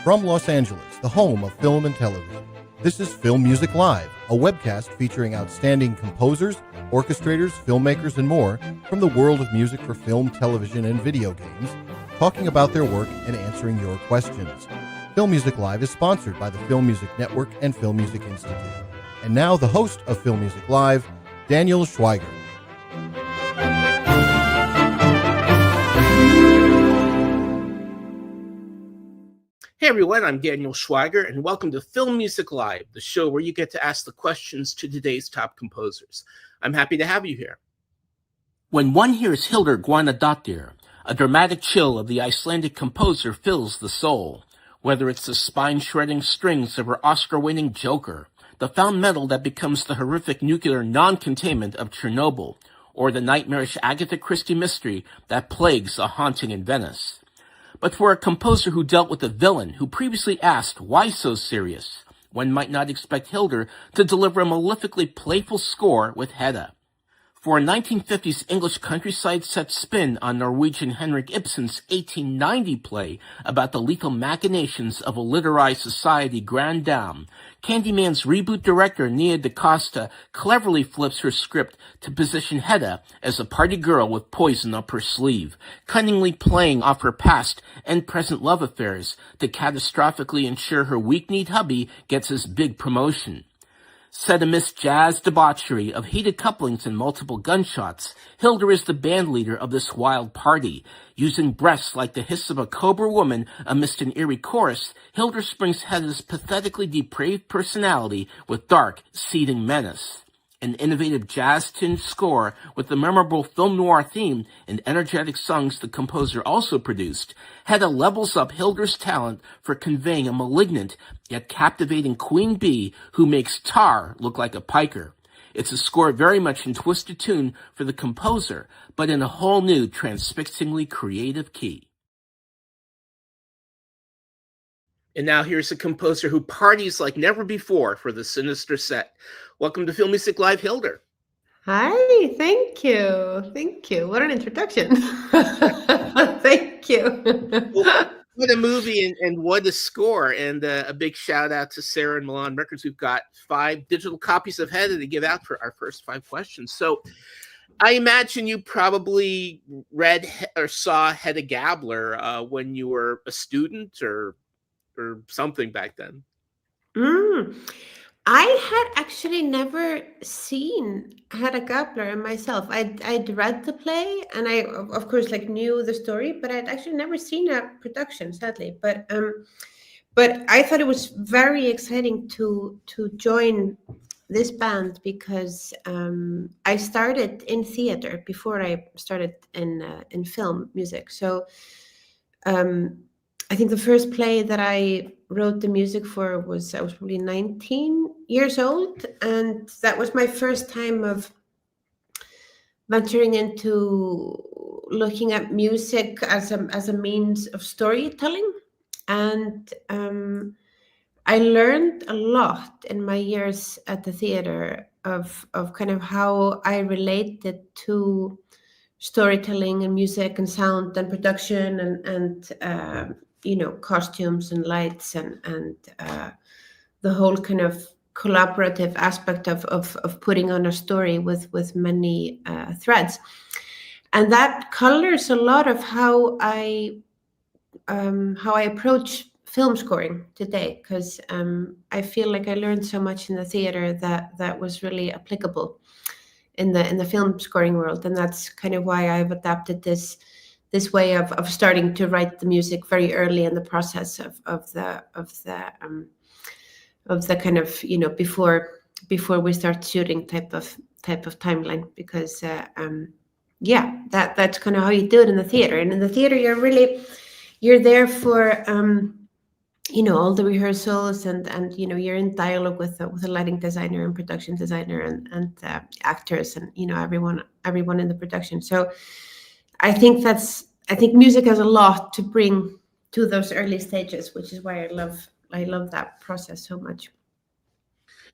From Los Angeles, the home of film and television, this is Film Music Live, a webcast featuring outstanding composers, orchestrators, filmmakers, and more from the world of music for film, television, and video games, talking about their work and answering your questions. Film Music Live is sponsored by the Film Music Network and Film Music Institute. And now the host of Film Music Live, Daniel Schweiger. Hey everyone, I'm Daniel Schweiger, and welcome to Film Music Live, the show where you get to ask the questions to today's top composers. I'm happy to have you here. When one hears HILDUR GUÐNADÓTTIR, a dramatic chill of the Icelandic composer fills the soul. Whether it's the spine-shredding strings of her Oscar-winning Joker, the found metal that becomes the horrific nuclear non-containment of Chernobyl, or the nightmarish Agatha Christie mystery that plagues A Haunting in Venice. But for a composer who dealt with a villain who previously asked, why so serious? One might not expect HILDUR to deliver a malefically playful score with HEDDA. For a 1950s English countryside set spin on Norwegian Henrik Ibsen's 1890 play about the lethal machinations of a literary society grand dame, Candyman's reboot director Nia Dacosta cleverly flips her script to position HEDDA as a party girl with poison up her sleeve, cunningly playing off her past and present love affairs to catastrophically ensure her weak-kneed hubby gets his big promotion. Set amidst jazz debauchery of heated couplings and multiple gunshots, HILDUR is the bandleader of this wild party. Using breaths like the hiss of a cobra woman amidst an eerie chorus, HILDUR springs HEDDA's pathetically depraved personality with dark, seething menace. An innovative jazz-tinged score with the memorable film noir theme and energetic songs the composer also produced, HEDDA levels up HILDUR's talent for conveying a malignant yet captivating queen bee who makes Tar look like a piker. It's a score very much in twisted tune for the composer, but in a whole new, transfixingly creative key. And now here's a composer who parties like never before for the Sinister set. Welcome to Film Music Live, HILDUR. Hi, thank you. Thank you. What an introduction. Thank you. Well, what a movie and what a score. And a big shout out to Sarah and Milan Records. We've got 5 digital copies of HEDDA to give out for our first 5 questions. So I imagine you probably read or saw Hedda Gabler when you were a student or something back then. I had actually never seen Hedda Gabler myself. I'd read the play and I, of course, knew the story, but I'd actually never seen a production, sadly. But I thought it was very exciting to join this band because I started in theater before I started in film music. So I think the first play that I wrote the music for I was probably 19 years old, and that was my first time of venturing into looking at music as a means of storytelling. And I learned a lot in my years at the theater of kind of how I related to storytelling and music and sound and production and costumes and lights and the whole kind of collaborative aspect of putting on a story with many threads. And that colors a lot of how I approach film scoring today, because I feel like I learned so much in the theater that was really applicable in the film scoring world. And that's kind of why I've adapted this way of starting to write the music very early in the process of the kind of before we start shooting type of timeline, because that's kind of how you do it in the theater. And in the theater you're there for all the rehearsals and you're in dialogue with the lighting designer and production designer and actors and everyone in the production. So I think music has a lot to bring to those early stages, which is why I love that process so much.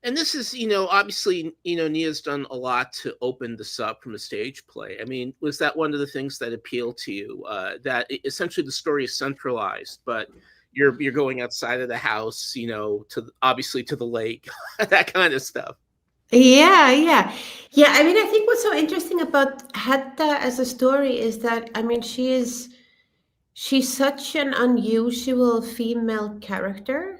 And this is, obviously, Nia's done a lot to open this up from a stage play. I mean, was that one of the things that appealed to you, that essentially the story is centralized, but you're going outside of the house, obviously to the lake, that kind of stuff. Yeah. I mean, I think what's so interesting about Hedda as a story is that, I mean, she's such an unusual female character,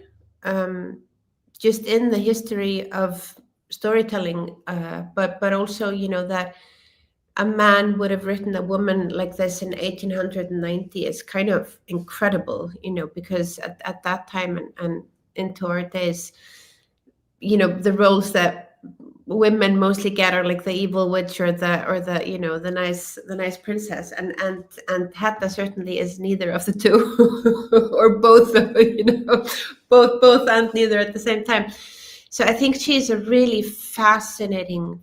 just in the history of storytelling, but also, that a man would have written a woman like this in 1890 is kind of incredible, because at that time and into our days, the roles that women mostly get are like the evil witch or the nice princess, and Hedda certainly is neither of the two, or both, both and neither at the same time. So I think she's a really fascinating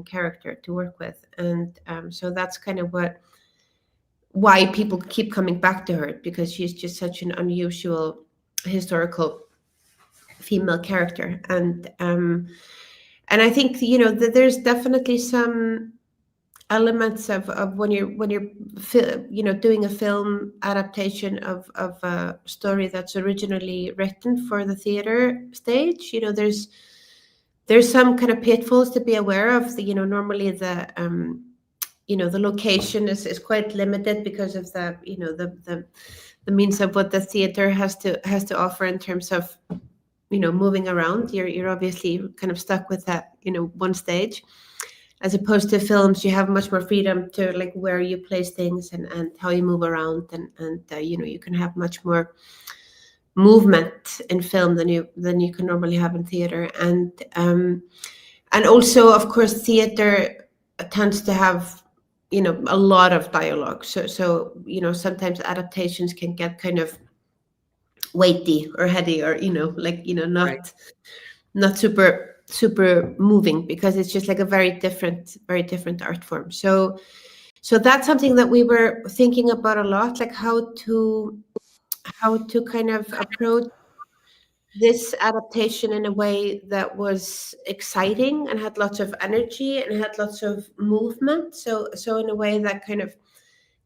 character to work with, and so that's kind of why people keep coming back to her, because she's just such an unusual historical female character. And I think that there's definitely some elements of when you're doing a film adaptation of a story that's originally written for the theater stage. There's some kind of pitfalls to be aware of. Normally the the location is quite limited because of the means of what the theater has to offer in terms of moving around. You're obviously kind of stuck with that one stage, as opposed to films. You have much more freedom to like where you place things and how you move around, and you can have much more movement in film than you can normally have in theater. And also, of course, theater tends to have a lot of dialogue, so sometimes adaptations can get kind of weighty or heady, or not Right. not super moving, because it's just like a very different art form. So that's something that we were thinking about a lot, like how to kind of approach this adaptation in a way that was exciting and had lots of energy and had lots of movement, so in a way that kind of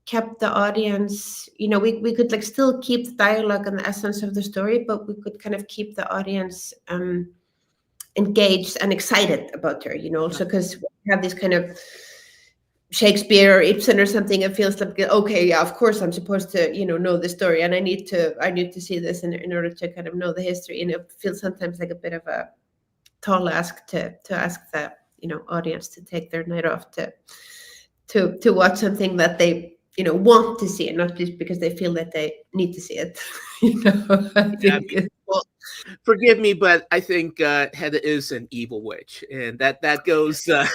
kept the audience, we could like still keep the dialogue and the essence of the story, but we could kind of keep the audience engaged and excited about her, also because we have this kind of Shakespeare or Ibsen or something. It feels like, okay, yeah, of course I'm supposed to know the story, and I need to see this in order to kind of know the history, and it feels sometimes like a bit of a tall ask to ask the audience to take their night off to watch something that they want to see, and not just because they feel that they need to see it. I think Well, forgive me, but I think Hedda is an evil witch, and that goes to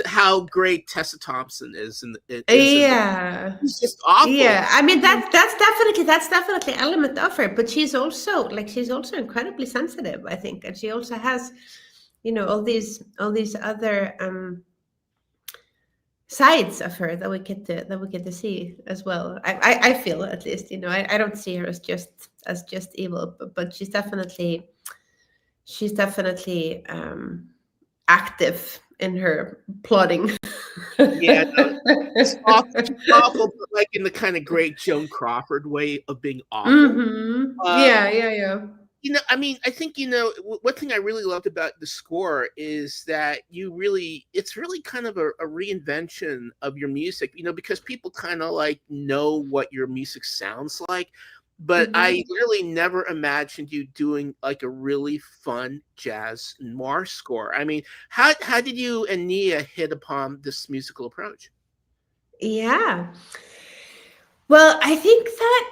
how great Tessa Thompson is. Yeah, She's just awful. yeah. I mean, that's definitely an element of her, but she's also incredibly sensitive, I think, and she also has all these other sides of her that we get to see as well. I feel, at least, I don't see her as just evil, but she's definitely active in her plotting. Yeah, no, it's awful, but like in the kind of great Joan Crawford way of being awful. Yeah. I mean, I think, one thing I really loved about the score is that it's really kind of a reinvention of your music, because people kind of like know what your music sounds like. But I really never imagined you doing like a really fun jazz noir score. I mean, how did you and Nia hit upon this musical approach? Yeah. Well, I think that,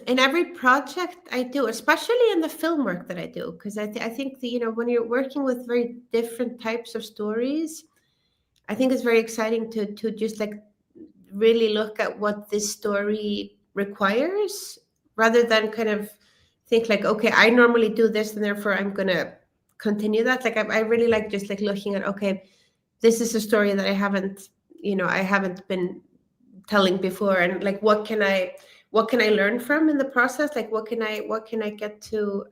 in every project I do, especially in the film work that I do, because I think that, when you're working with very different types of stories, I think it's very exciting to just like really look at what this story requires, rather than kind of think like, okay, I normally do this and therefore I'm gonna continue that. Like I really like just like looking at, okay, this is a story that I haven't been telling before, and like what can I learn from in the process, like what can I get to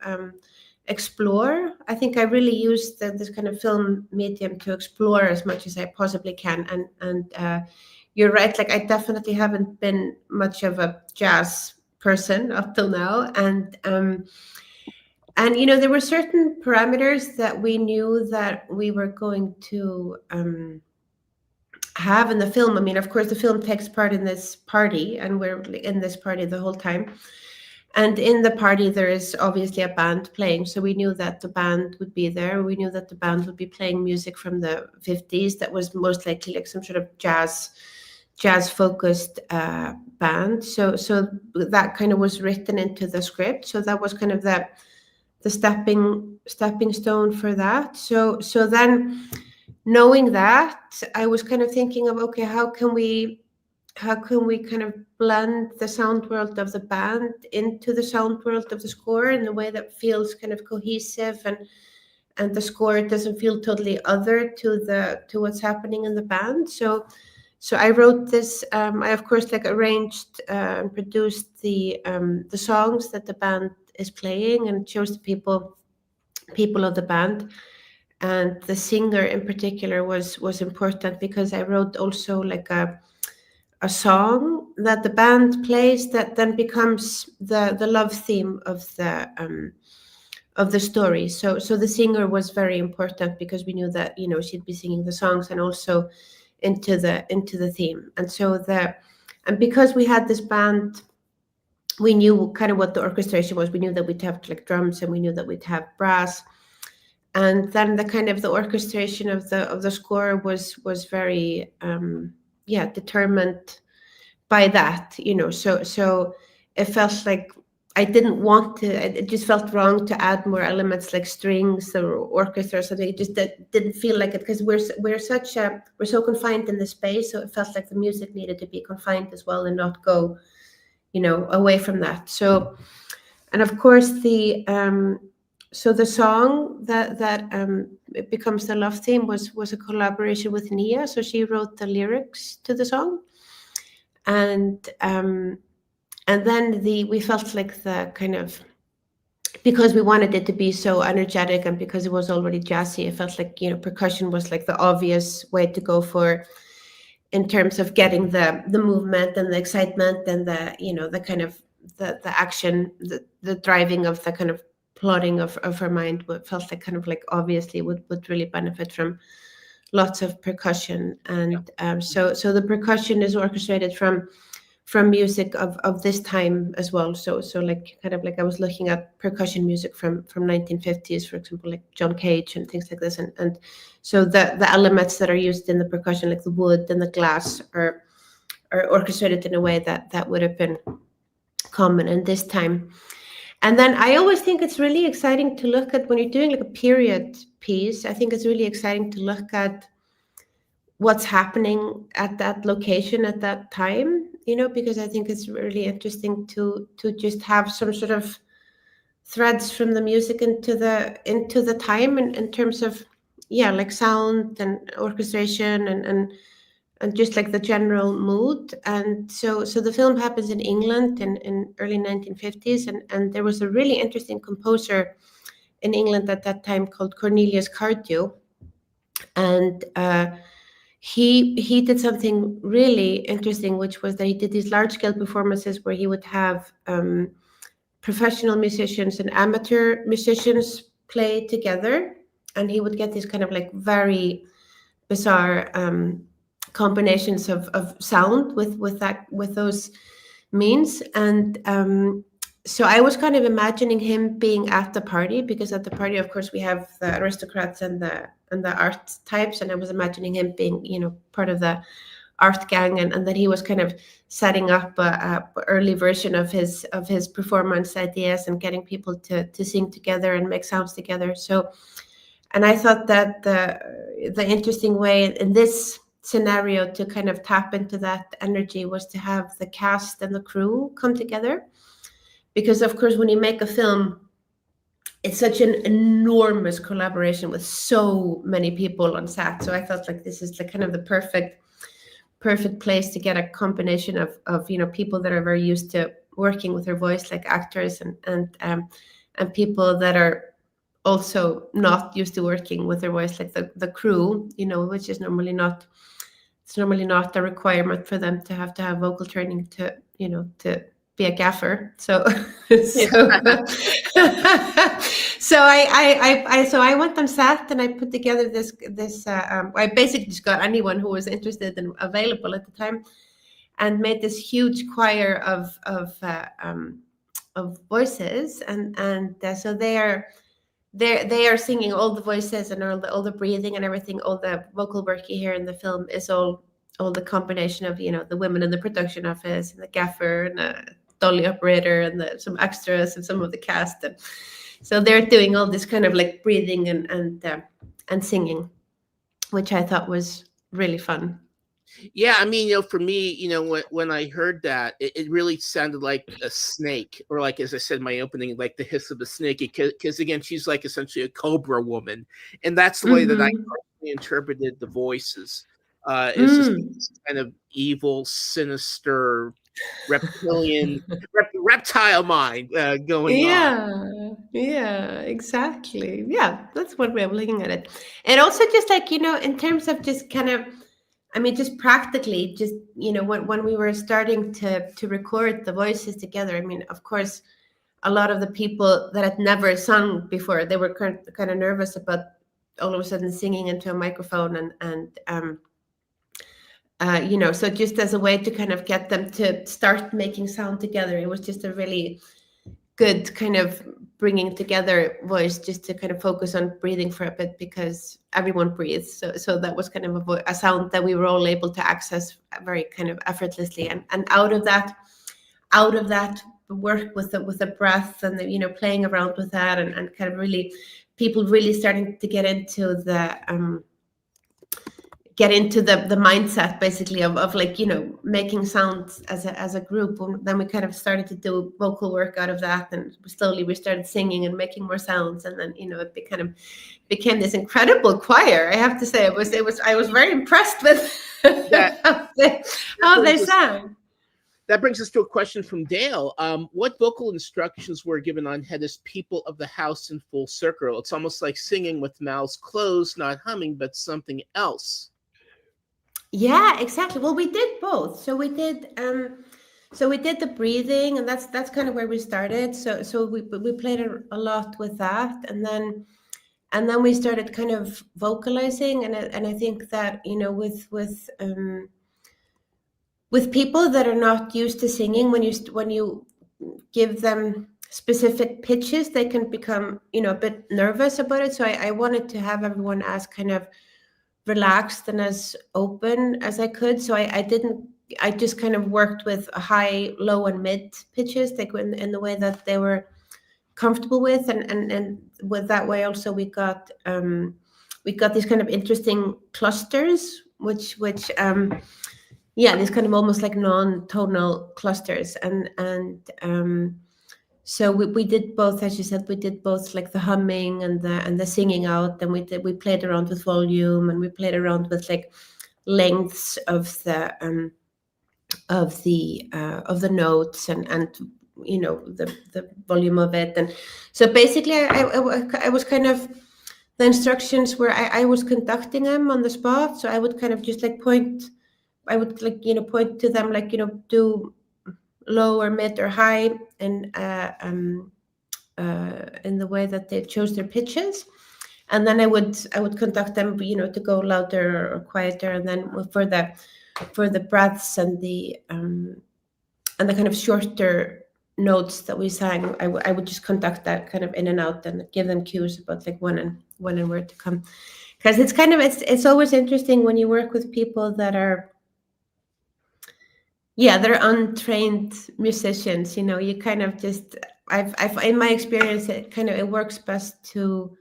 explore. I think I really use this kind of film medium to explore as much as I possibly can, and you're right, like I definitely haven't been much of a jazz person up till now. And there were certain parameters that we knew that we were going to have in the film. I mean, of course, the film takes part in this party, and we're in this party the whole time. And in the party, there is obviously a band playing. So we knew that the band would be there. We knew that the band would be playing music from the 50s. That was most likely like some sort of jazz-focused band. So that kind of was written into the script. So that was kind of the stepping stone for that. So then, knowing that, I was kind of thinking of, okay, how can we kind of blend the sound world of the band into the sound world of the score in a way that feels kind of cohesive, and the score doesn't feel totally other to what's happening in the band. So I wrote this. I of course like arranged and produced the songs that the band is playing, and chose the people of the band. And the singer in particular was important, because I wrote also like a song that the band plays that then becomes the love theme of the story. So the singer was very important, because we knew that she'd be singing the songs and also into the theme. And because we had this band, we knew kind of what the orchestration was. We knew that we'd have like drums, and we knew that we'd have brass. And then the kind of the orchestration of the score was very determined by that, so it felt like I didn't want to, it just felt wrong to add more elements like strings or orchestra or something. It just didn't feel like it, because we're so confined in the space. So it felt like the music needed to be confined as well, and not go away from that. So, and of course the song that it becomes the love theme was a collaboration with Nia. So she wrote the lyrics to the song, and then we felt like the kind of, because we wanted it to be so energetic, and because it was already jazzy, it felt like percussion was like the obvious way to go for, in terms of getting the movement and the excitement and the kind of the action, the driving of the kind of plotting of her mind. What felt like kind of like obviously would really benefit from lots of percussion. And so the percussion is orchestrated from music of this time as well. So like kind of like I was looking at percussion music from 1950s, for example, like John Cage and things like this. And so the elements that are used in the percussion, like the wood and the glass, are orchestrated in a way that would have been common in this time. And then I always think it's really exciting to look at, when you're doing like a period piece, I think it's really exciting to look at what's happening at that location at that time, because I think it's really interesting to just have some sort of threads from the music into the time, in terms of like sound and orchestration and just like the general mood. And so the film happens in England in early 1950s, and there was a really interesting composer in England at that time called Cornelius Cardew, and he did something really interesting, which was that he did these large-scale performances where he would have professional musicians and amateur musicians play together, and he would get these kind of like very bizarre combinations of sound with those means. And so I was kind of imagining him being at the party, because at the party, of course, we have the aristocrats and the art types, and I was imagining him being part of the art gang, and that he was kind of setting up a early version of his performance ideas, and getting people to sing together and make sounds together. So, and I thought that the interesting way in this scenario to kind of tap into that energy was to have the cast and the crew come together, because of course when you make a film, it's such an enormous collaboration with so many people on set. So I felt like this is like kind of the perfect place to get a combination of people that are very used to working with their voice, like actors, and people that are also not used to working with their voice, like the crew, which is normally not a requirement for them to have vocal training to be a gaffer. So so I went on set and I put together this I basically just got anyone who was interested and available at the time, and made this huge choir of voices, and so they are singing all the voices and all the breathing and everything. All the vocal work you hear in the film is all the combination of, you know, the women in the production office and the gaffer and the dolly operator and some extras and some of the cast, and so they're doing all this kind of like breathing and singing, which I thought was really fun. Yeah, I mean, you know, for me, you know, when I heard that, it really sounded like a snake, or like, as I said in my opening, like the hiss of a snake, because again, she's like essentially a cobra woman, and that's the way that I personally interpreted the voices. It's just kind of evil, sinister, reptilian, reptile mind going on. Yeah, exactly. Yeah, that's one way of looking at it. And also just like, you know, in terms of just kind of, I mean, just practically, just, you know, when we were starting to record the voices together, I mean, of course, a lot of the people that had never sung before, they were kind of nervous about all of a sudden singing into a microphone, and you know, so just as a way to kind of get them to start making sound together, it was just a really good kind of bringing together voice, just to kind of focus on breathing for a bit, because everyone breathes. So that was kind of a sound that we were all able to access very kind of effortlessly, and out of that work with the breath and the, you know, playing around with that, and kind of really people really starting to get into the mindset basically of like, you know, making sounds as a group. And then we kind of started to do vocal work out of that, and slowly we started singing and making more sounds, and then, you know, it kind of became this incredible choir. I have to say, I was very impressed with how they sang. That brings us to a question from Dale. What vocal instructions were given on HEDDA's People of the House in Full Circle? It's almost like singing with mouths closed, not humming, but something else. Yeah, exactly. Well, we did both. So we did the breathing, and that's kind of where we started. So we played a lot with that, and then we started kind of vocalizing, and I think that, you know, with people that are not used to singing, when you give them specific pitches, they can become, you know, a bit nervous about it. So I wanted to have everyone as kind of relaxed and as open as I could. So I just kind of worked with high, low, and mid pitches, like in the way that they were comfortable with, and with that way also we got these kind of interesting clusters, which yeah, these kind of almost like non-tonal clusters, and so we did both, as you said, we did both like the humming and the singing out. Then we played around with volume, and we played around with like lengths of the notes, and you know, the volume of it. And so basically I was kind of, the instructions were, I was conducting them on the spot. So I would kind of just like point to them, like, you know, do low or mid or high, and in the way that they chose their pitches, and then I would conduct them, you know, to go louder or quieter. And then for the breaths and the kind of shorter notes that we sang, I would just conduct that kind of in and out, and give them cues about like when and where to come, because it's always interesting when you work with people that are, yeah, they're untrained musicians. You know, you kind of just, I've in my experience, it works best to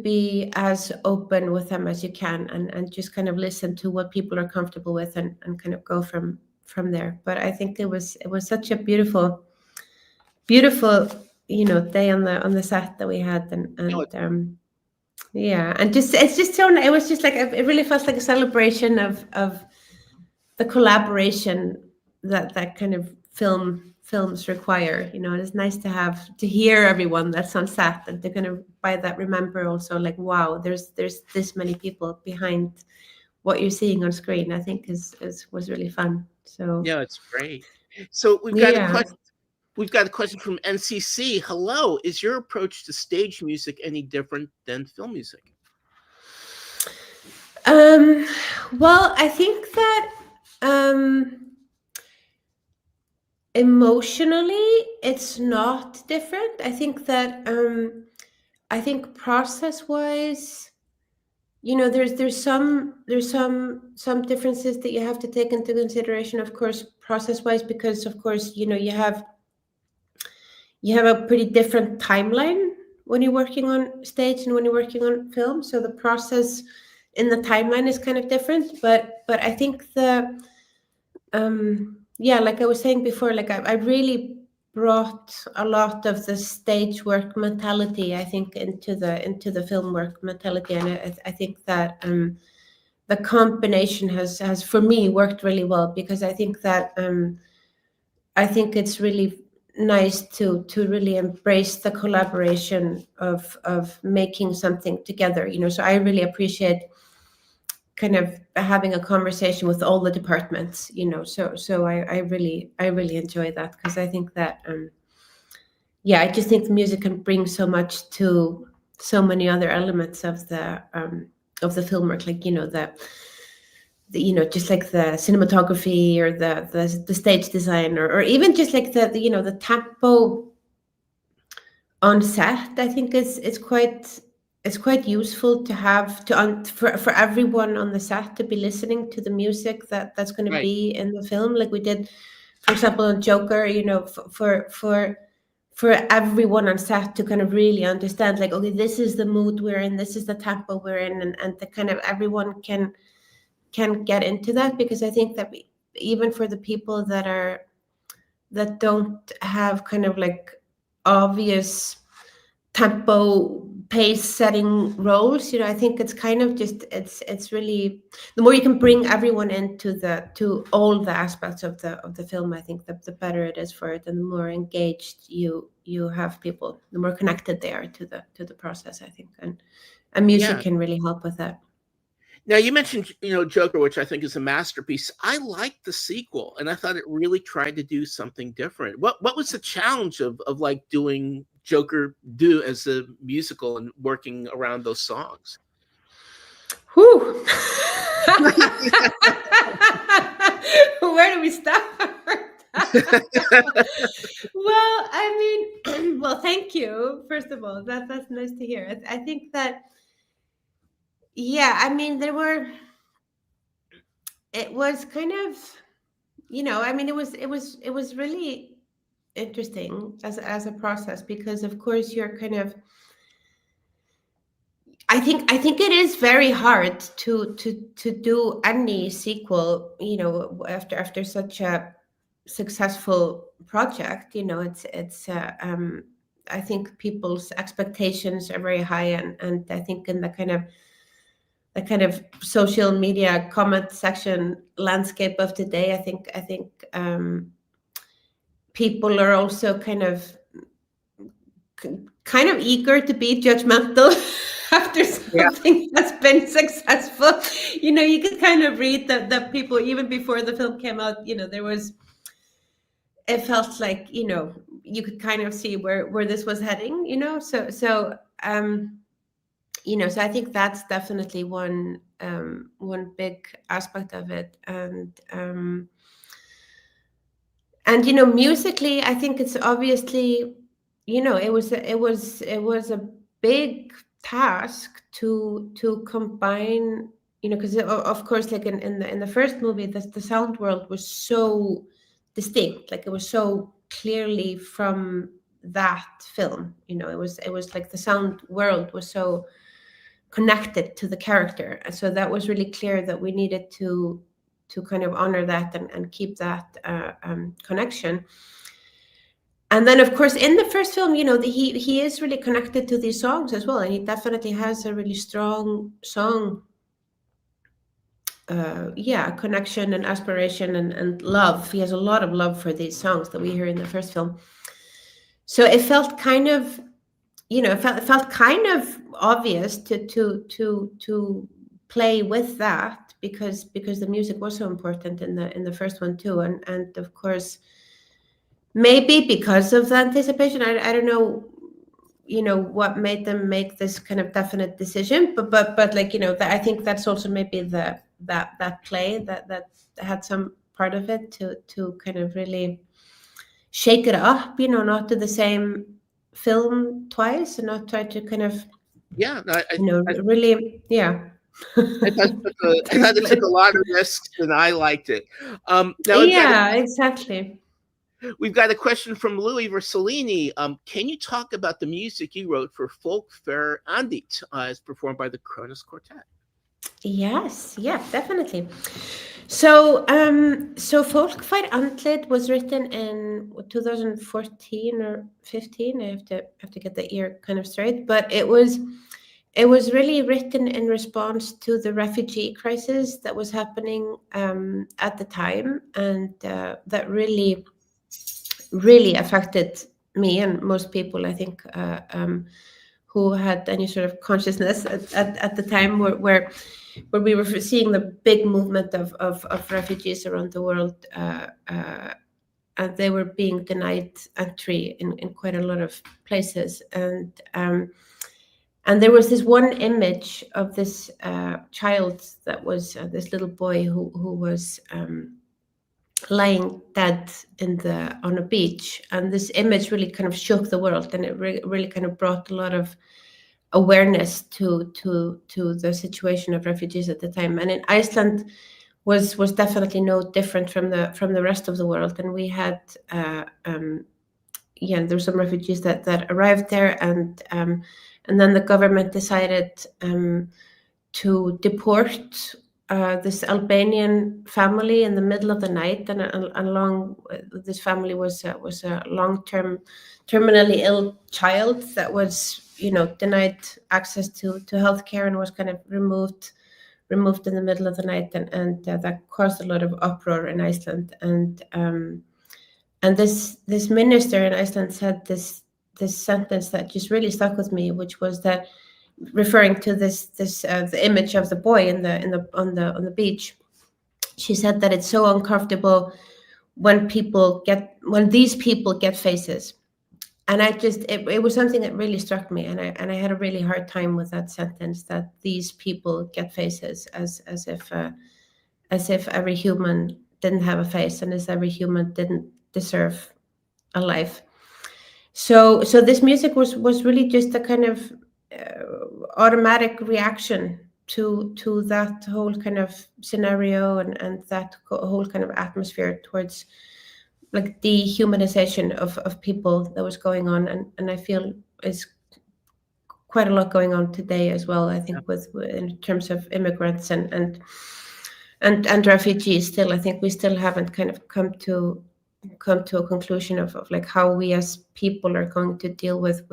be as open with them as you can, and just kind of listen to what people are comfortable with, and kind of go from there. But I think it was such a beautiful, you know, day on the set that we had, and yeah, and just it was just like, it really felt like a celebration of the collaboration that kind of films require. You know, it's nice to hear everyone that's on set, and to kind of by that remember also like, wow, there's this many people behind what you're seeing on screen. I think was really fun. So yeah, it's great. So we've got a Yeah. question. We've got a question from NCC. Hello, is your approach to stage music any different than film music? Well, I think that emotionally it's not different. I think that I think process-wise, there's some differences that you have to take into consideration, of course, process-wise, because of course, you have a pretty different timeline when you're working on stage and when you're working on film. So the process in the timeline is kind of different. But I think yeah, like I was saying before, like I really brought a lot of the stage work mentality, I think, into the film work mentality, and I think that the combination has for me worked really well, because I think that I think it's really nice to really embrace the collaboration of making something together. So I really appreciate kind of having a conversation with all the departments. So I really enjoy that, because I think that yeah, I just think the music can bring so much to so many other elements of the film work, like just like the cinematography or the stage design, or even just like the tempo on set. I think it's quite useful to have for everyone on the set to be listening to the music that's going to Right. be in the film, like we did, for example, on Joker. For everyone on set to kind of really understand, like, okay, this is the mood we're in, this is the tempo we're in, and the kind of everyone can get into that, because I think that even for the people that don't have kind of like obvious tempo pace setting roles, I think it's kind of just it's really, the more you can bring everyone to all the aspects of the film, I think the better it is for it, and the more engaged you have people, the more connected they are to the process, I think, and music Yeah. can really help with that. Now you mentioned, Joker, which I think is a masterpiece. I liked the sequel, and I thought it really tried to do something different. What was the challenge of like doing Joker as a musical and working around those songs? Whew. Where do we start? Well, I mean, well, thank you. First of all, that's nice to hear. I think that, yeah, I mean, it was kind of, I mean, it was really interesting as a process, because of course you're kind of, I think it is very hard to do any sequel, after such a successful project. It's I think people's expectations are very high, and I think in the kind of social media comment section landscape of today, I think people are also kind of eager to be judgmental after something has been successful. You could kind of read that people, even before the film came out, it felt like, you could kind of see where this was heading, so I think that's definitely one big aspect of it. And musically, I think it's obviously, it was a big task to combine, because of course, like in the first movie, the sound world was so distinct, like it was so clearly from that film. It was like the sound world was so connected to the character, and so that was really clear that we needed to kind of honor that and keep that connection. And then, of course, in the first film, he is really connected to these songs as well, and he definitely has a really strong song, connection and aspiration and love. He has a lot of love for these songs that we hear in the first film. So it felt kind of, it felt kind of obvious to play with that, because the music was so important in the first one too, and of course, maybe because of the anticipation. I don't know, what made them make this kind of definite decision, but like, I think that's also maybe that play that had some part of it to kind of really shake it up, not do the same film twice and not try to kind of, Yeah, no, really, yeah. I thought it took a lot of risks, and I liked it. Now Yeah, exactly. we've got a question from Louis Versalini. Can you talk about the music you wrote for Folk Fair Andit, as performed by the Kronos Quartet? Yes, yeah, definitely. So, Folk Fight Antlit was written in 2014 or 15. I have to get the year kind of straight, but it was really written in response to the refugee crisis that was happening at the time, and that really, really affected me and most people, I think, who had any sort of consciousness at the time, where we were seeing the big movement of refugees around the world, and they were being denied entry in quite a lot of places. And there was this one image of this child that was this little boy who was lying dead on a beach, and this image really kind of shook the world, and it really kind of brought a lot of awareness to the situation of refugees at the time. And in Iceland was definitely no different from the rest of the world. And we had there were some refugees that arrived there, and then the government decided to deport this Albanian family in the middle of the night, and along this family was a long-term terminally ill child that was denied access to healthcare and was kind of removed in the middle of the night, and that caused a lot of uproar in Iceland. And this minister in Iceland said this sentence that just really stuck with me, which was that, referring to this the image of the boy on the beach, she said that it's so uncomfortable when these people get faces. And it was something that really struck me, and I had a really hard time with that sentence, that these people get faces, as if every human didn't have a face, and as every human didn't deserve a life. So this music was really just a kind of automatic reaction to that whole kind of scenario, and that whole kind of atmosphere towards like dehumanization of people that was going on, and I feel is quite a lot going on today as well. I think with in terms of immigrants and refugees. Still, I think we still haven't kind of come to a conclusion of like how we as people are going to deal with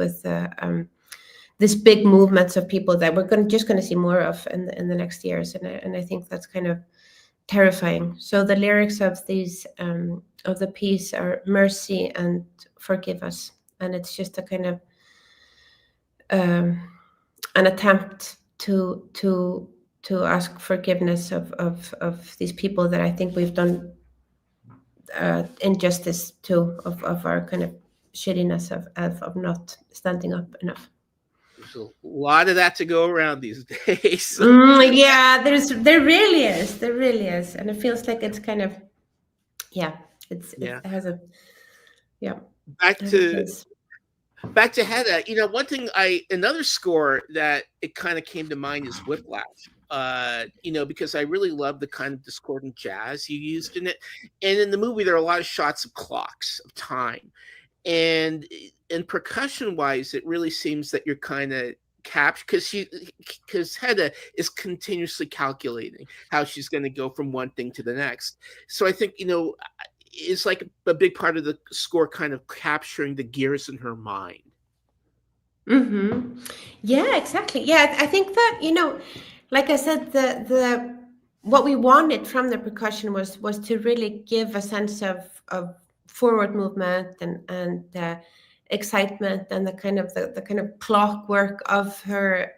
this big movements of people that we're just going to see more of in the next years, and I think that's kind of terrifying. So the lyrics of these of the piece are mercy and forgive us, and it's just a kind of an attempt to ask forgiveness of these people that I think we've done injustice to, of our kind of shittiness of not standing up enough. There's a lot of that to go around these days. Yeah, there really is, and it feels like it's kind of it has a back to Hedda. One thing another score that it kind of came to mind is Whiplash. Because I really love the kind of discordant jazz you used in it, and in the movie there are a lot of shots of clocks of time, and percussion wise it really seems that you're kind of captured, because Hedda is continuously calculating how she's going to go from one thing to the next. So I think it's like a big part of the score, kind of capturing the gears in her mind. Mm-hmm. Yeah, exactly. Yeah, I think that like I said, the what we wanted from the percussion was to really give a sense of forward movement and excitement, and the kind of clockwork of her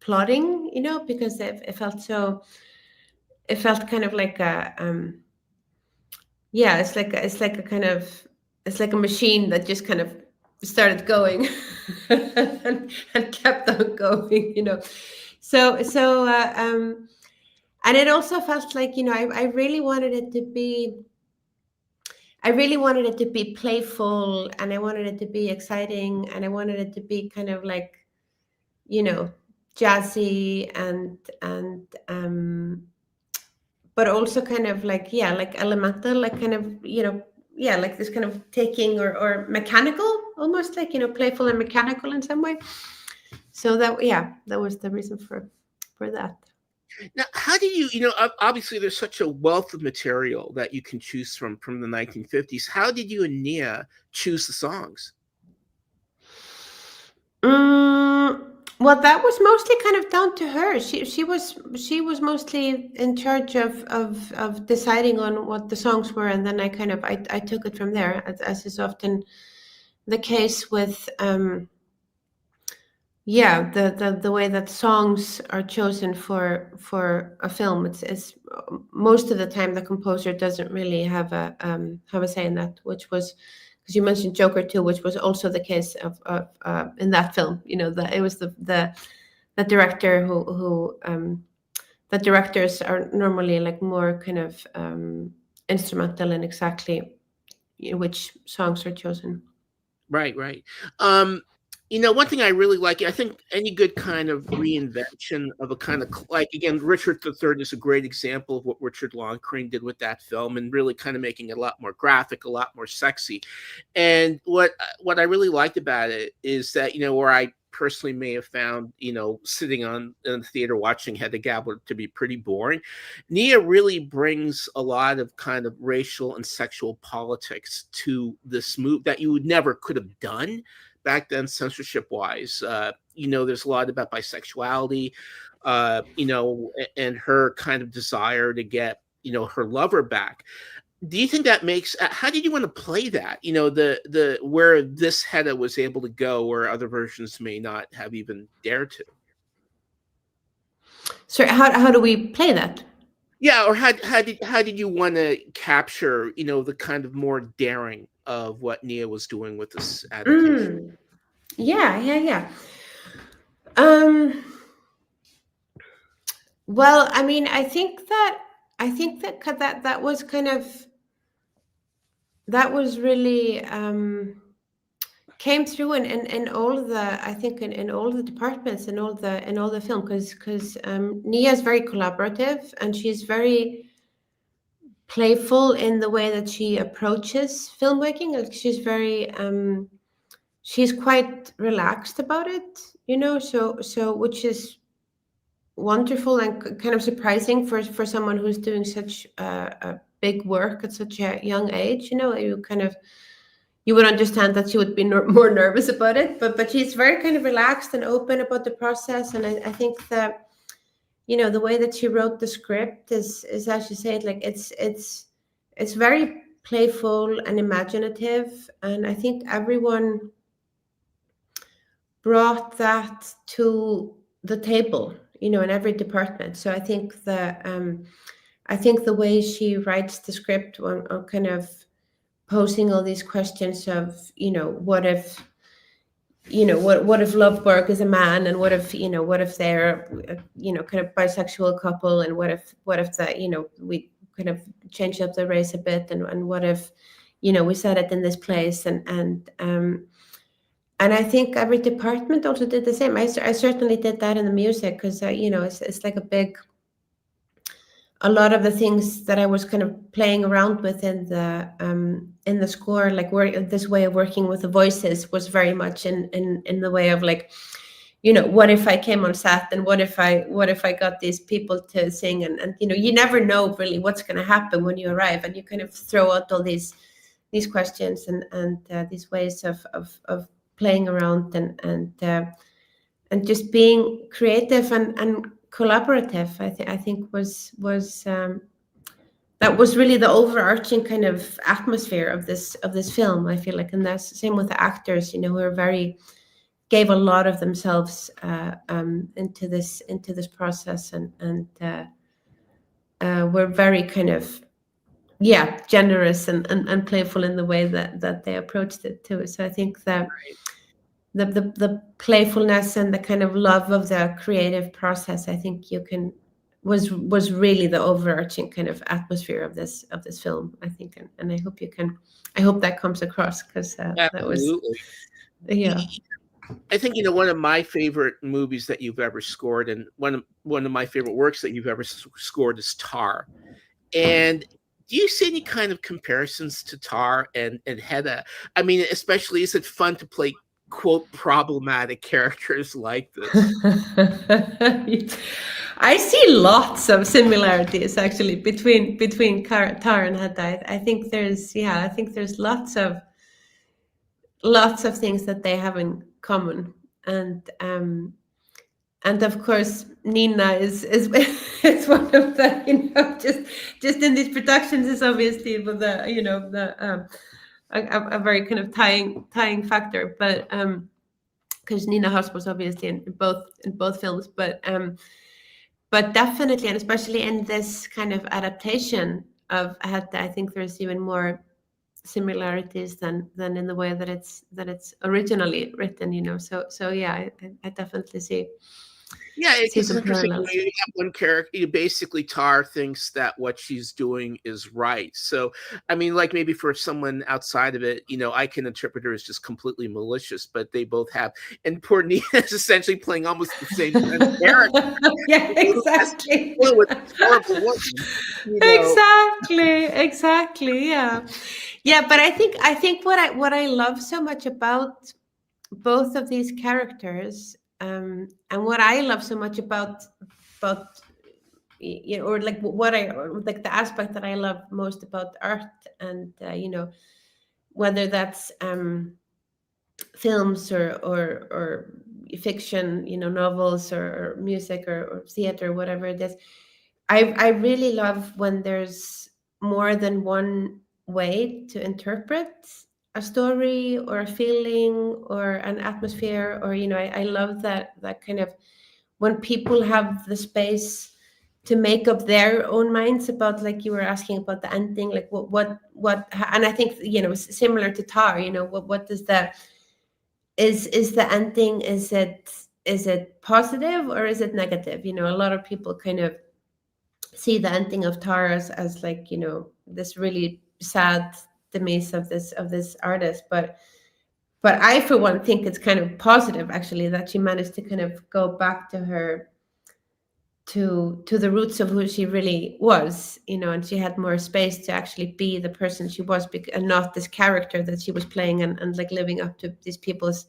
plodding, because it felt kind of like a it's like a kind of it's like a machine that just kind of started going and kept on going, you know. And it also felt like, you know, I really wanted it to be, playful, and I wanted it to be exciting, and I wanted it to be kind of like, you know, jazzy and but also kind of like, yeah, like elemental, like kind of, you know, yeah, like this kind of taking or mechanical, almost like, you know, playful and mechanical in some way. So that, yeah, that was the reason for that. Now, how do you, obviously there's such a wealth of material that you can choose from the 1950s. How did you and Nia choose the songs? Well, that was mostly kind of down to her. She was mostly in charge of deciding on what the songs were, and then I took it from there, as is often the case with the way that songs are chosen for a film. It's most of the time the composer doesn't really have a say in that, which was, because you mentioned Joker 2, which was also the case of in that film. You know, it was the director who the directors are normally like more kind of instrumental in exactly, you know, which songs are chosen. Right. One thing I really like, I think any good kind of reinvention of a kind of, like, again, Richard III is a great example of what Richard Loncraine did with that film, and really kind of making it a lot more graphic, a lot more sexy. And what I really liked about it is that, where I personally may have found, sitting in the theater watching Hedda Gabler to be pretty boring, Nia really brings a lot of kind of racial and sexual politics to this movie that you never could have done back then, censorship wise. There's a lot about bisexuality, and her kind of desire to get, her lover back. Do you think that makes, how did you want to play that? The where this Hedda was able to go, where other versions may not have even dared to. So how do we play that? Yeah, or how did you want to capture, the kind of more daring of what Nia was doing with this adaptation? Yeah. Well, I mean, I think that that was kind of, that was really came through in all the, I think in all the departments, in all the film, because Nia is very collaborative, and she's very playful in the way that she approaches filmmaking. Like, she's very she's quite relaxed about it, so which is wonderful and kind of surprising for someone who's doing such a big work at such a young age. You would understand that she would be more nervous about it, but she's very kind of relaxed and open about the process. And I think that, the way that she wrote the script is, as you said, like it's very playful and imaginative, and I think everyone brought that to the table, in every department. So I think the way she writes the script on kind of posing all these questions of, what if, what if Loveberg is a man, and what if they're, kind of bisexual couple, and what if that, we kind of change up the race a bit, and what if, we set it in this place, and I think every department also did the same. I certainly did that in the music, because it's like a lot of the things that I was kind of playing around with in the score, like this way of working with the voices, was very much in the way of, like, what if I came on set, and what if I got these people to sing, and you never know really what's going to happen when you arrive, and you kind of throw out all these questions and these ways of playing around and just being creative and collaborative. I think was that was really the overarching kind of atmosphere of this film, I feel like. And that's same with the actors, who are gave a lot of themselves into this process, and we're very kind of yeah, generous and playful in the way that they approached it too. So I think that the playfulness and the kind of love of the creative process, I think was really the overarching kind of atmosphere of this film, I think, and I hope that comes across, because that was, Absolutely. yeah. I think, one of my favorite movies that you've ever scored, and one of my favorite works that you've ever scored, is Tar. And do you see any kind of comparisons to Tar and Hedda? I mean, especially, is it fun to play, quote, problematic characters like this? I see lots of similarities actually between Tar and Hedda. I think there's lots of things that they have in common, and of course Nina is is one of the, just in these productions is obviously with a very kind of tying factor, but because Nina Hoss was obviously in both films, but definitely, and especially in this kind of adaptation of Hedda, I think there's even more similarities than in the way that it's originally written. So yeah, I definitely see It's some interesting. parallels. You have one character, basically Tar thinks that what she's doing is right. So, I mean, like, maybe for someone outside of it, I can interpret her as just completely malicious, but they both have, and poor Nia is essentially playing almost the same kind of character. Yeah, exactly. With this horrible woman. Exactly. Yeah. But I think what I love so much about both of these characters, and what I love so much about or like or like the aspect that I love most about art, and whether that's films or fiction, novels or music or theater, whatever it is. I really love when there's more than one way to interpret a story or a feeling or an atmosphere, or I love that kind of when people have the space to make up their own minds about, like you were asking about the ending, like what and I think similar to Tar, what does that is the ending, is it positive or is it negative? A lot of people kind of see the ending of Tar as like this really sad demise of this artist, but I for one think it's kind of positive actually, that she managed to kind of go back to her to the roots of who she really was, and she had more space to actually be the person she was, and not this character that she was playing, and like living up to these people's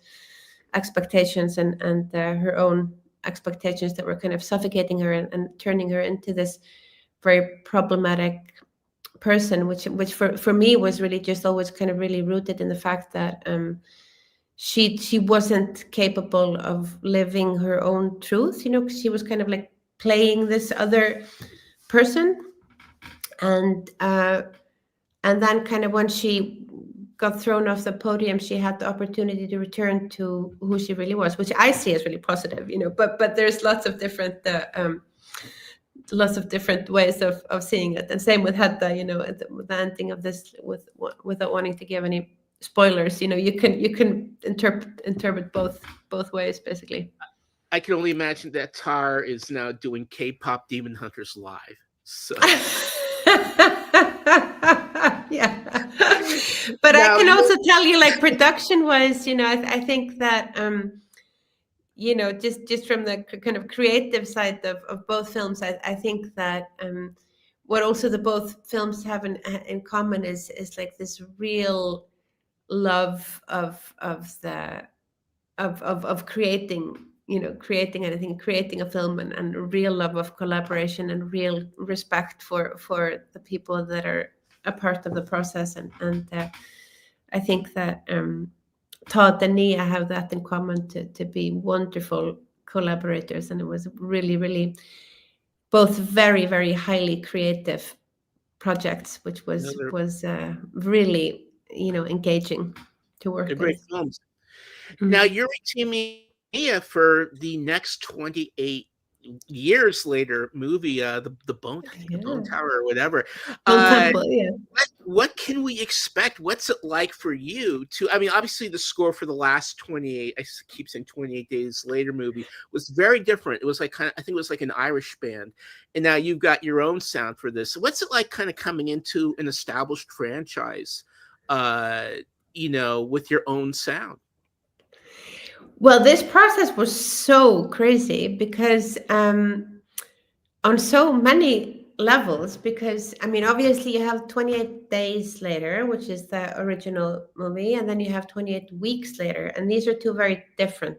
expectations and her own expectations that were kind of suffocating her and turning her into this very problematic person, which for me was really just always kind of really rooted in the fact that she wasn't capable of living her own truth, because she was kind of like playing this other person, and then kind of when she got thrown off the podium, she had the opportunity to return to who she really was, which I see as really positive, but there's lots of different ways of seeing it. And same with Hedda, with the ending of this, without wanting to give any spoilers, you can interpret both ways basically. I can only imagine that Tar is now doing K-pop Demon Hunters live. So yeah, but now, I can also tell you, like, production wise, I think that just from the kind of creative side of both films, I think that what also the both films have in common is like this real love of creating, creating anything, creating a film, and a real love of collaboration and real respect for the people that are a part of the process, and I think that Todd and Nia have that in common, to be wonderful collaborators, and it was really, really both very, very highly creative projects, which was really engaging to work with. Great films. Mm-hmm. Now you're teaming Nia for the next 28 years later movie, the Bone, I think the Bone Tower or whatever. Bone Temple, yeah. What can we expect? What's it like for you to? I mean, obviously the score for the last 28, I keep saying 28 Days Later movie was very different. It was like I think it was like an Irish band, and now you've got your own sound for this. So what's it like, kind of coming into an established franchise, with your own sound? Well, this process was so crazy because on so many levels, because I mean, obviously you have 28 Days Later, which is the original movie, and then you have 28 Weeks Later, and these are two very different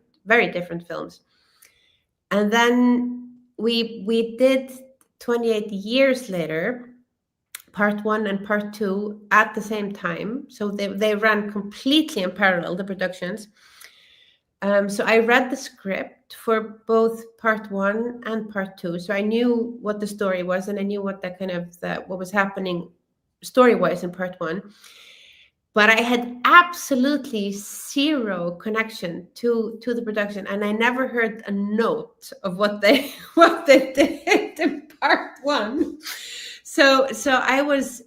films. And then we did 28 Years Later, part 1 and part 2 at the same time, so they ran completely in parallel, the productions. So I read the script for both part 1 and part 2. So I knew what the story was, and I knew what what was happening story-wise in part 1. But I had absolutely zero connection to the production, and I never heard a note of what they did in part 1. So I was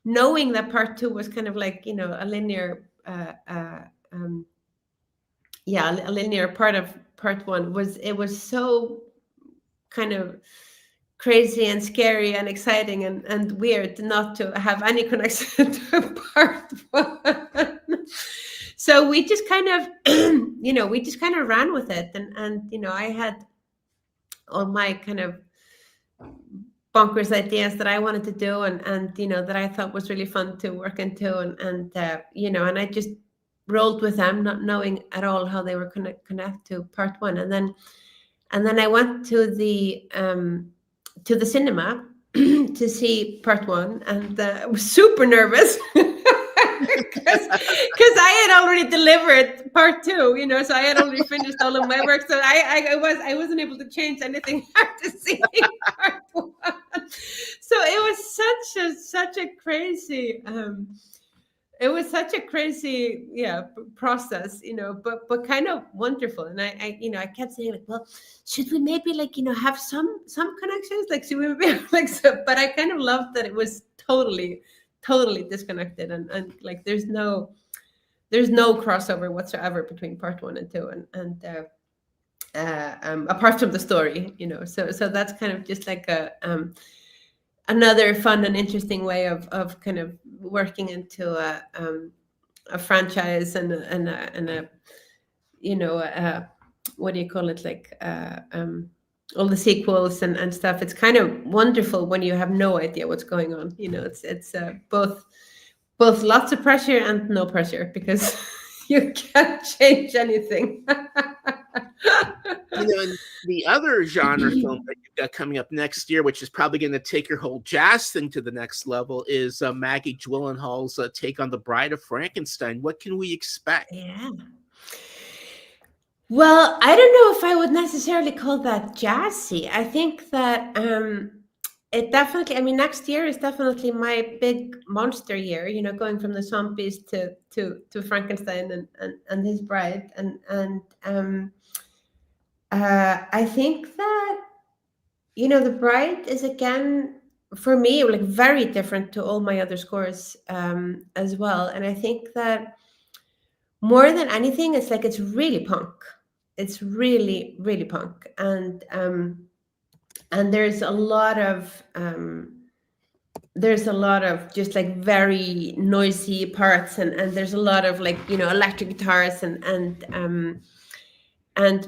knowing that part 2 was kind of like, a linear a linear part of part 1. It was so kind of crazy and scary and exciting and weird not to have any connection to part 1. So we just kind of ran with it, and I had all my kind of bonkers ideas that I wanted to do and that I thought was really fun to work into, and I just rolled with them, not knowing at all how they were connect to part 1. And then I went to the cinema to see part 1, and I was super nervous because I had already delivered part 2, so I had already finished all of my work, so I wasn't able to change anything after seeing part 1. So it was such a crazy process, but kind of wonderful. And I kept saying, like, well, should we maybe have some connections? Like, should we maybe like so? But I kind of loved that it was totally disconnected, and like there's no crossover whatsoever between part 1 and 2, and apart from the story, so that's kind of just like another fun and interesting way of kind of working into a franchise and a what do you call it, like all the sequels and stuff. It's kind of wonderful when you have no idea what's going on. It's both lots of pressure and no pressure, because you can't change anything. And the other genre film that you've got coming up next year, which is probably going to take your whole jazz thing to the next level, is Maggie Gyllenhaal's take on The Bride of Frankenstein. What can we expect? Yeah. Well, I don't know if I would necessarily call that jazzy. I think that it definitely, I mean, next year is definitely my big monster year, going from the zombies to Frankenstein and his bride. And I think that, The Bride is, again, for me, like very different to all my other scores as well. And I think that more than anything, it's really punk. It's really, really punk. And there's a lot of just like very noisy parts, and there's a lot of like, electric guitars and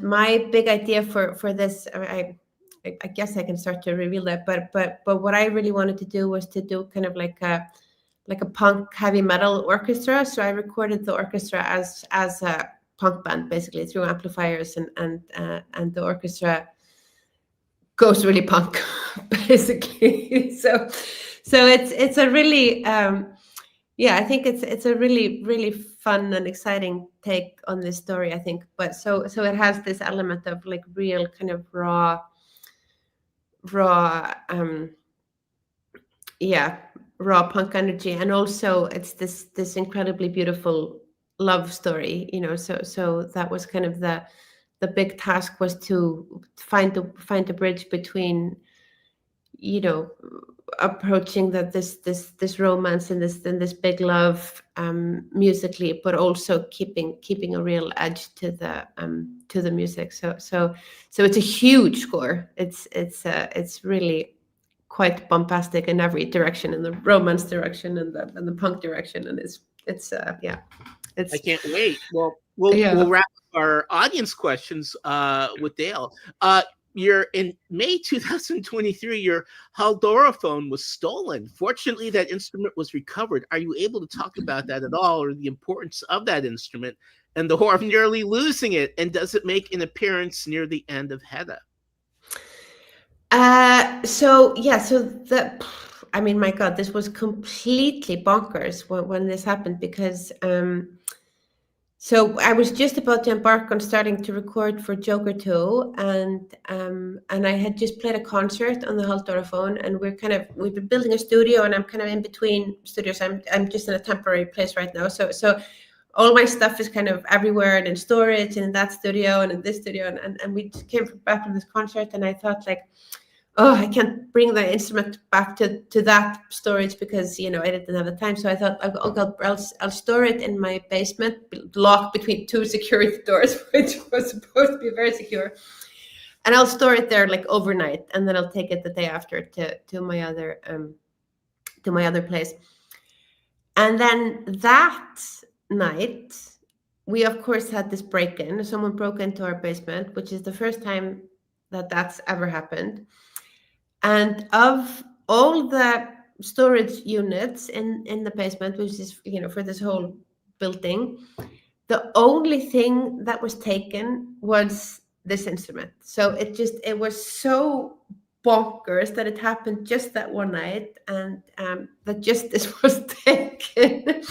my big idea for this, I guess I can start to reveal that, but what I really wanted to do was to do kind of like a punk heavy metal orchestra. So I recorded the orchestra as a punk band, basically, through amplifiers, and the orchestra goes really punk, basically. So it's a really I think it's a really, really fun and exciting take on this story, I think. But so it has this element of like real kind of raw punk energy, and also it's this incredibly beautiful love story, so that was kind of the the big task was to find the bridge between, approaching this romance and this big love musically, but also keeping a real edge to the music. So it's a huge score. It's really quite bombastic in every direction, in the romance direction and the punk direction, and it's I can't wait. Well, we'll wrap up our audience questions with Dale. You're in May 2023, your Haldorophone was stolen. Fortunately, that instrument was recovered. Are you able to talk about that at all, or the importance of that instrument and the horror of nearly losing it? And does it make an appearance near the end of HEDDA? I mean, my God, this was completely bonkers when this happened, because so I was just about to embark on starting to record for Joker 2, and I had just played a concert on the Haldorophone, and we've been building a studio, and I'm kind of in between studios. I'm just in a temporary place right now, so all my stuff is kind of everywhere, and in storage, and in that studio, and in this studio, and we just came back from this concert, and I thought, like, oh, I can't bring the instrument back to that storage because, I didn't have the time. So I thought, I'll store it in my basement, locked between two security doors, which was supposed to be very secure. And I'll store it there like overnight, and then I'll take it the day after to my other place. And then that night, we of course had this break-in. Someone broke into our basement, which is the first time that's ever happened. And of all the storage units in the basement, which is, for this whole building, the only thing that was taken was this instrument. So it was so bonkers that it happened just that one night, and that just this was taken.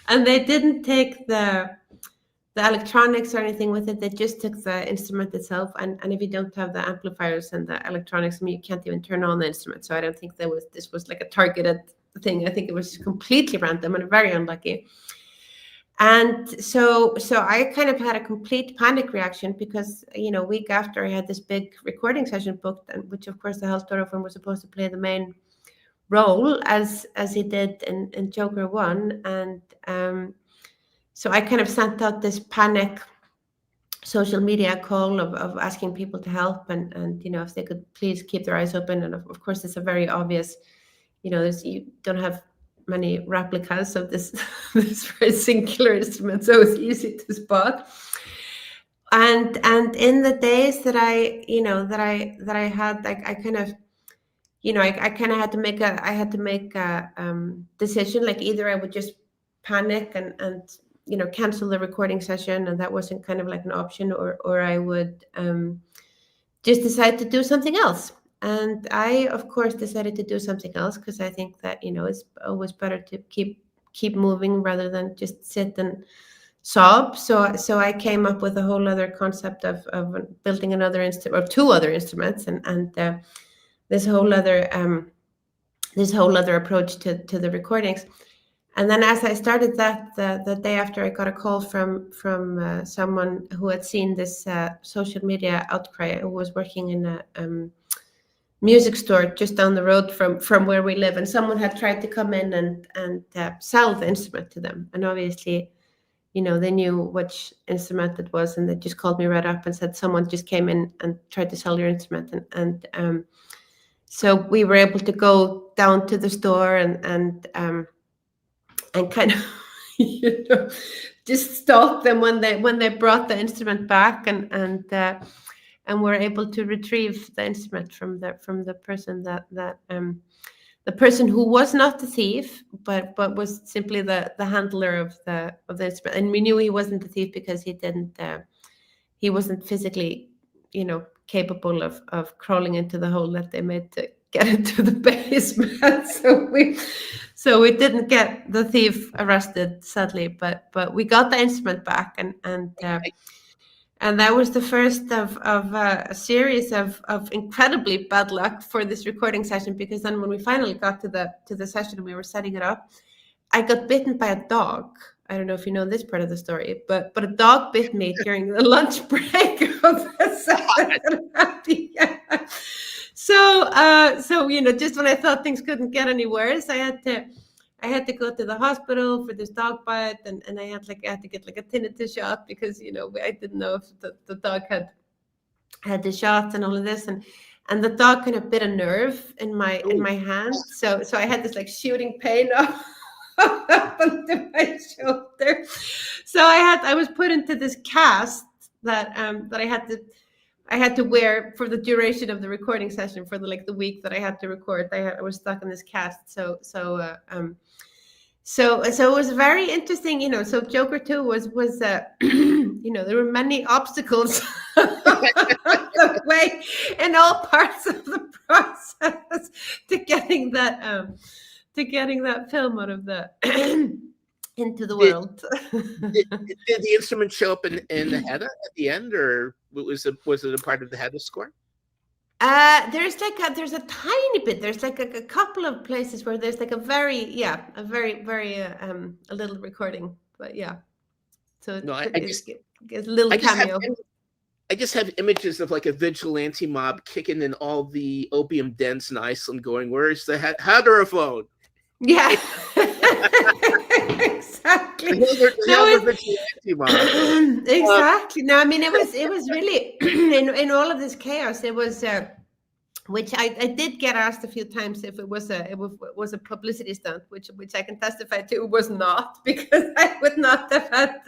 And they didn't take the electronics or anything with it. They just took the instrument itself, and if you don't have the amplifiers and the electronics, I mean, you can't even turn on the instrument. So I don't think this was like a targeted thing. I think it was completely random and very unlucky. And so I kind of had a complete panic reaction, because a week after I had this big recording session booked, and which of course the Haldorophone was supposed to play the main role as he did in Joker 1, and so I kind of sent out this panic social media call of asking people to help, and if they could please keep their eyes open. And of course, it's a very obvious, you don't have many replicas of this very singular instrument, so it's easy to spot. And in the days that I had, like, I kind of, I kind of had to make a decision. Like, either I would just panic and cancel the recording session, and that wasn't kind of like an option, or I would just decide to do something else. And I, of course, decided to do something else, because I think that, it's always better to keep moving rather than just sit and sob. So I came up with a whole other concept of building another instrument, or two other instruments, and this whole other approach to the recordings. And then as I started that, the day after, I got a call from someone who had seen this social media outcry, who was working in a music store just down the road from where we live. And someone had tried to come in and sell the instrument to them. And obviously, they knew which instrument it was, and they just called me right up and said, someone just came in and tried to sell your instrument. And so we were able to go down to the store and kind of just stalk them when they brought the instrument back, and were able to retrieve the instrument from the person that the person who was not the thief, but was simply the handler of the instrument. And we knew he wasn't the thief because he wasn't physically capable of crawling into the hole that they made to get into the basement. So we didn't get the thief arrested, sadly, but we got the instrument back, and that was the first of a series of incredibly bad luck for this recording session, because then when we finally got to the session and we were setting it up, I got bitten by a dog. I don't know if you know this part of the story, but a dog bit me during the lunch break of the yeah. So just when I thought things couldn't get any worse, I had to go to the hospital for this dog bite, and I had to get like a tinnitus shot because I didn't know if the dog had the shots and all of this, and the dog kind of bit a nerve in my hand, so I had this like shooting pain up onto my shoulder. So I was put into this cast that I had to wear for the duration of the recording session for the week that I had to record. I was stuck in this cast. So it was very interesting, so Joker 2 was there were many obstacles the way in all parts of the process to getting that film out of the into the world. Did the instrument show up in the HEDDA at the end, or was it a part of the HEDDA score? There's a tiny bit. There's like a couple of places where there's like a very a little recording, but yeah. So it's a little cameo. I just have images of like a vigilante mob kicking in all the opium dens in Iceland, going, "Where's the HEDDA phone?" Yeah. Exactly. Exactly. No, I mean it was really in all of this chaos. It was which I did get asked a few times if it was a publicity stunt, which I can testify to was not, because I would not have had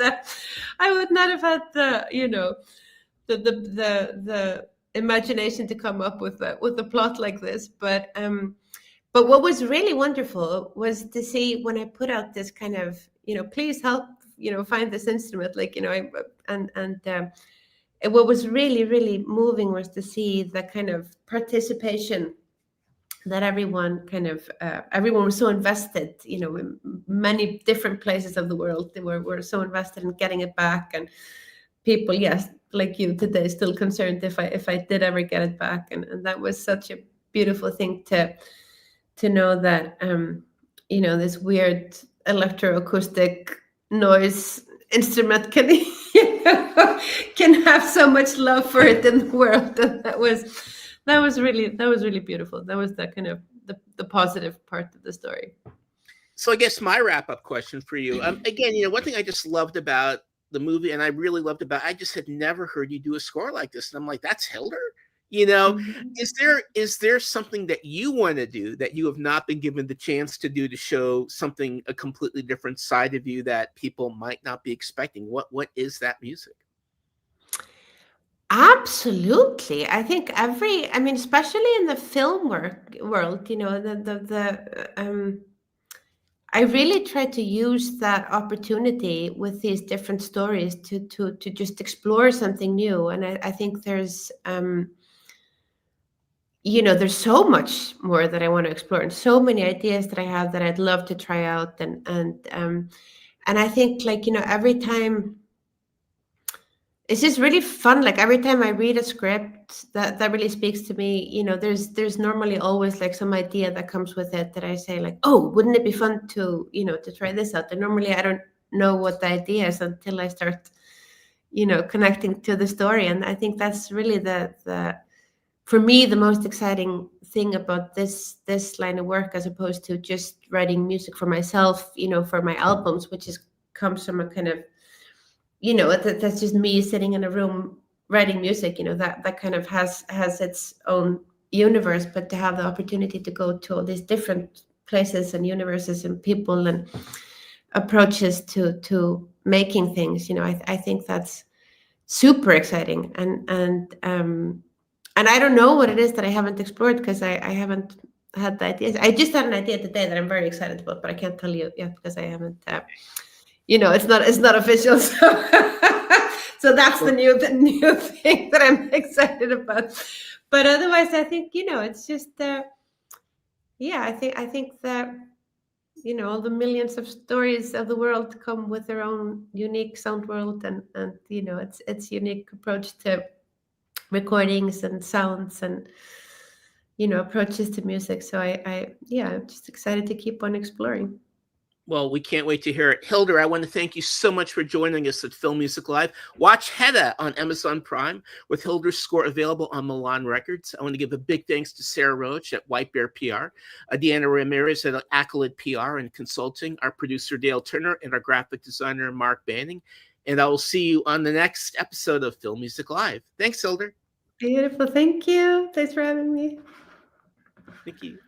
the imagination to come up with a plot like this, but what was really wonderful was to see when I put out this kind of, please help, find this instrument, what was really, really moving was to see the kind of participation that everyone was so invested, in many different places of the world. They were so invested in getting it back, and people, yes, like you today, still concerned if I did ever get it back, and that was such a beautiful thing to know that this weird electroacoustic noise instrument can have so much love for it in the world, and that was really beautiful. That was the kind of the positive part of the story. So I guess my wrap-up question for you, again, one thing I just loved about the movie, and I really loved about, I just had never heard you do a score like this, and I'm like, that's Hildur. Mm-hmm. Is there something that you want to do that you have not been given the chance to do, to show a completely different side of you that people might not be expecting? What is that music? Absolutely. I think especially in the film world, I really try to use that opportunity with these different stories to just explore something new. And I think there's there's so much more that I want to explore, and so many ideas that I have that I'd love to try out. And I think every time it's just really fun. Like every time I read a script that really speaks to me, there's normally always like some idea that comes with it that I say like, oh, wouldn't it be fun to try this out? And normally I don't know what the idea is until I start, connecting to the story. And I think that's really the for me, the most exciting thing about this line of work, as opposed to just writing music for myself, for my albums, which comes from a kind of, that's just me sitting in a room writing music, that kind of has its own universe. But to have the opportunity to go to all these different places and universes and people and approaches to making things, I think that's super exciting. And I don't know what it is that I haven't explored, because I haven't had the ideas. I just had an idea today that I'm very excited about, but I can't tell you yet because I haven't. It's not official. So that's the new thing that I'm excited about. But otherwise, I think it's just I think that all the millions of stories of the world come with their own unique sound world, and its unique approach to recordings and sounds and approaches to music. So I'm just excited to keep on exploring. Well, we can't wait to hear it. Hildur, I want to thank you so much for joining us at Film Music Live. Watch Hedda on Amazon Prime with Hildur's score available on Milan Records. I want to give a big thanks to Sarah Roach at White Bear PR, Deanna Ramirez at Accolade PR and Consulting, our producer Dale Turner, and our graphic designer Mark Banning. And I will see you on the next episode of Film Music Live. Thanks, Hildur. Beautiful. Thank you. Thanks for having me. Thank you.